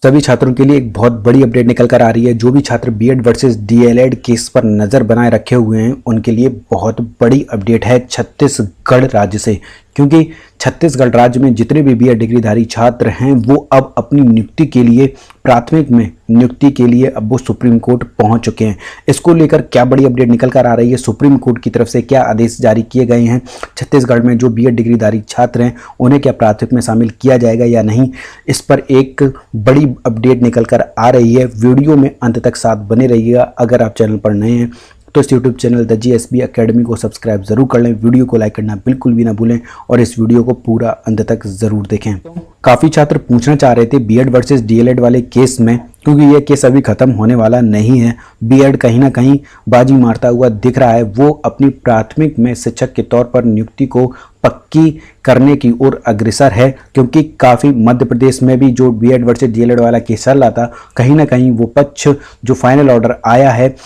सभी छात्रों के लिए एक बहुत बड़ी अपडेट निकल कर आ रही है। जो भी छात्र बीएड वर्सेस डीएलएड केस पर नज़र बनाए रखे हुए हैं उनके लिए बहुत बड़ी अपडेट है छत्तीसगढ़ राज्य से, क्योंकि छत्तीसगढ़ राज्य में जितने भी बीएड डिग्रीधारी छात्र हैं वो अब अपनी नियुक्ति के लिए प्राथमिक में नियुक्ति के लिए अब वो सुप्रीम कोर्ट पहुंच चुके हैं। इसको लेकर क्या बड़ी अपडेट निकल कर आ रही है, सुप्रीम कोर्ट की तरफ से क्या आदेश जारी किए गए हैं, छत्तीसगढ़ में जो बीएड डिग्रीधारी छात्र हैं उन्हें क्या प्राथमिक में शामिल किया जाएगा या नहीं, इस पर एक बड़ी अपडेट निकल कर आ रही है। वीडियो में अंत तक साथ बने रहिएगा। अगर आप चैनल पर नए हैं तो इस YouTube channel the GSB academy को सब्सक्राइब जरूर कर लें, वीडियो को लाइक करना बिल्कुल भी ना भूलें और इस वीडियो को पूरा अंत तक जरूर देखें। काफ़ी छात्र पूछना चाह रहे थे बीएड वर्सेस डीएलएड वाले केस में, क्योंकि ये केस अभी ख़त्म होने वाला नहीं है। बीएड कहीं ना कहीं बाजी मारता हुआ दिख रहा है। वो अपनी प्राथमिक में शिक्षक के तौर पर नियुक्ति को पक्की करने की ओर अग्रसर है, क्योंकि काफ़ी मध्य प्रदेश में भी जो बीएड वर्सेस डीएलएड वाला केस चल रहा था, कहीं ना कहीं वो पक्ष जो फाइनल ऑर्डर आया है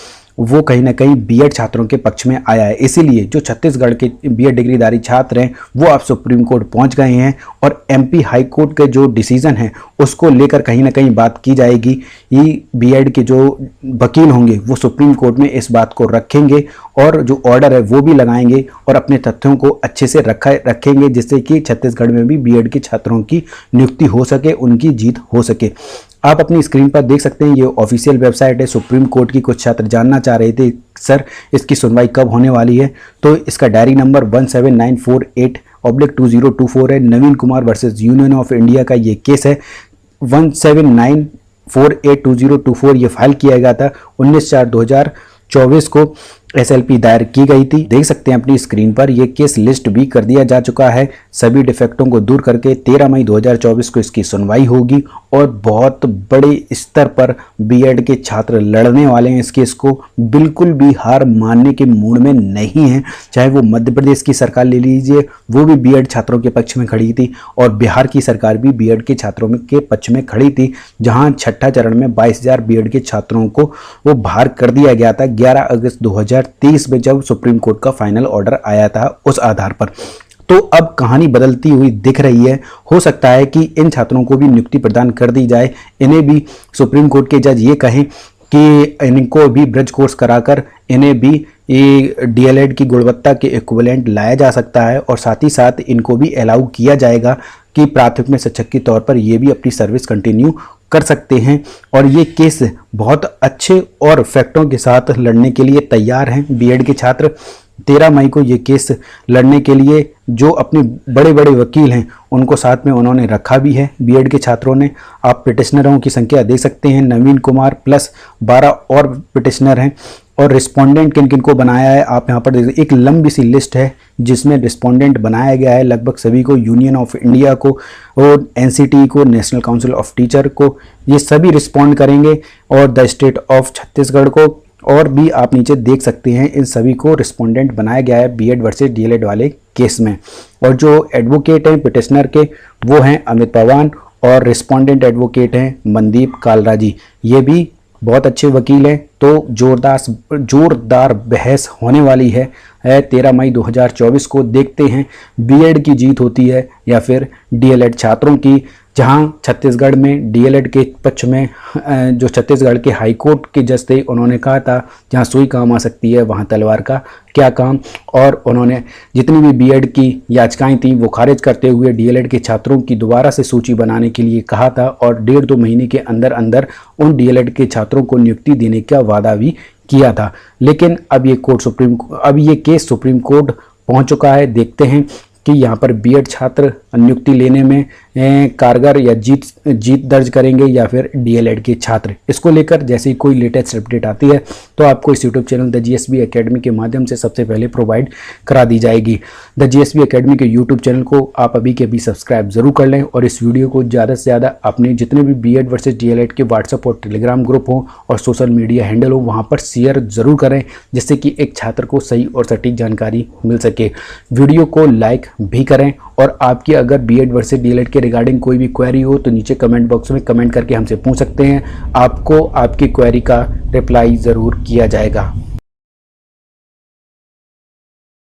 वो कहीं ना कहीं बीएड छात्रों के पक्ष में आया है। इसीलिए जो छत्तीसगढ़ के बीएड डिग्रीधारी छात्र हैं वो अब सुप्रीम कोर्ट पहुंच गए हैं और एमपी हाई कोर्ट के जो डिसीजन है उसको लेकर कहीं ना कहीं बात की जाएगी। ये बीएड के जो वकील होंगे वो सुप्रीम कोर्ट में इस बात को रखेंगे और जो ऑर्डर है वो भी लगाएंगे और अपने तथ्यों को अच्छे से रखेंगे, जिससे कि छत्तीसगढ़ में भी बीएड के छात्रों की नियुक्ति हो सके, उनकी जीत हो सके। आप अपनी स्क्रीन पर देख सकते हैं, ये ऑफिशियल वेबसाइट है सुप्रीम कोर्ट की। कुछ छात्र जानना चाह रहे थे सर इसकी सुनवाई कब होने वाली है, तो इसका डायरी नंबर 17948/2024 है। Naveen Kumar versus union of India का ये केस है। 17948/2024 ये फाइल किया गया था। 19/4/2024 को एसएलपी दायर की गई थी। देख सकते हैं अपनी स्क्रीन पर, यह केस लिस्ट भी कर दिया जा चुका है। सभी डिफेक्टों को दूर करके 13 मई 2024 को इसकी सुनवाई होगी और बहुत बड़े स्तर पर बीएड के छात्र लड़ने वाले हैं। इस केस को बिल्कुल भी हार मानने के मूड में नहीं है। चाहे वो मध्य प्रदेश की सरकार ले लीजिए, वो भी बीएड छात्रों के पक्ष में खड़ी थी, और बिहार की सरकार भी बीएड के छात्रों के पक्ष में खड़ी थी, जहां छठा चरण में 22,000 बीएड के छात्रों को वो बाहर कर दिया गया था 11 अगस्त 2023 में, जब सुप्रीम कोर्ट का फाइनल ऑर्डर आया था उस आधार पर। तो अब कहानी बदलती हुई दिख रही है। हो सकता है कि इन छात्रों को भी नियुक्ति प्रदान कर दी जाए, इन्हें भी सुप्रीम कोर्ट के जज ये कहें कि इनको भी ब्रिज कोर्स कराकर इन्हें भी डीएलएड की गुणवत्ता के इक्विवेलेंट लाया जा सकता है, और साथ ही साथ इनको भी अलाउ किया जाएगा कि प्राथमिक में शिक्षक के तौर पर ये भी अपनी सर्विस कंटिन्यू कर सकते हैं। और ये केस बहुत अच्छे और फैक्टों के साथ लड़ने के लिए तैयार हैं बीएड के छात्र। 13 मई को ये केस लड़ने के लिए जो अपने बड़े बड़े वकील हैं उनको साथ में उन्होंने रखा भी है बीएड के छात्रों ने। आप पिटिशनरों की संख्या देख सकते हैं, नवीन कुमार प्लस 12 और पिटिशनर हैं। और रिस्पोंडेंट किन किन को बनाया है आप यहाँ पर देख, एक लंबी सी लिस्ट है जिसमें रिस्पोंडेंट बनाया गया है लगभग सभी को, यूनियन ऑफ इंडिया को और एनसीटी को, नेशनल काउंसिल ऑफ टीचर को, ये सभी रिस्पॉन्ड करेंगे, और द स्टेट ऑफ छत्तीसगढ़ को, और भी आप नीचे देख सकते हैं इन सभी को रिस्पोंडेंट बनाया गया है बीएड वर्सेस डीएलएड वाले केस में। और जो एडवोकेट हैं पिटिशनर के वो हैं अमित पवान, और रिस्पोंडेंट एडवोकेट हैं मनदीप कालरा जी, ये भी बहुत अच्छे वकील हैं। तो जोरदार बहस होने वाली है 13 मई 2024 को। देखते हैं बीएड की जीत होती है या फिर डीएलएड छात्रों की, जहां छत्तीसगढ़ में डीएलएड के पक्ष में जो छत्तीसगढ़ के हाई कोर्ट के जज थे उन्होंने कहा था जहां सुई काम आ सकती है वहां तलवार का क्या काम, और उन्होंने जितनी भी बीएड की याचिकाएं थी वो खारिज करते हुए डीएलएड के छात्रों की दोबारा से सूची बनाने के लिए कहा था, और 1.5-2 महीने के अंदर अंदर उन डीएलएड के छात्रों को नियुक्ति देने का वादा भी किया था। लेकिन अब ये केस सुप्रीम कोर्ट पहुंच चुका है। देखते हैं कि यहाँ पर बीएड छात्र नियुक्ति लेने में कारगर या जीत दर्ज करेंगे या फिर डीएलएड के छात्र। इसको लेकर जैसे ही कोई लेटेस्ट अपडेट आती है तो आपको इस YouTube channel the GSB academy के माध्यम से सबसे पहले प्रोवाइड करा दी जाएगी। द जीएसबी एकेडमी के यूट्यूब चैनल को आप अभी के अभी सब्सक्राइब जरूर कर लें, और इस वीडियो को ज़्यादा से ज़्यादा अपने जितने भी बीएड वर्सेस डीएलएड के व्हाट्सएप और टेलीग्राम ग्रुप हो और सोशल मीडिया हैंडल हो वहाँ पर शेयर जरूर करें, जिससे कि एक छात्र को सही और सटीक जानकारी मिल सके। वीडियो को लाइक भी करें, और आपकी अगर बीएड वर्सेस डीएलएड के रिगार्डिंग कोई भी क्वेरी हो तो नीचे कमेंट बॉक्स में कमेंट करके हमसे पूछ सकते हैं। आपको आपकी क्वेरी का रिप्लाई ज़रूर किया जाएगा।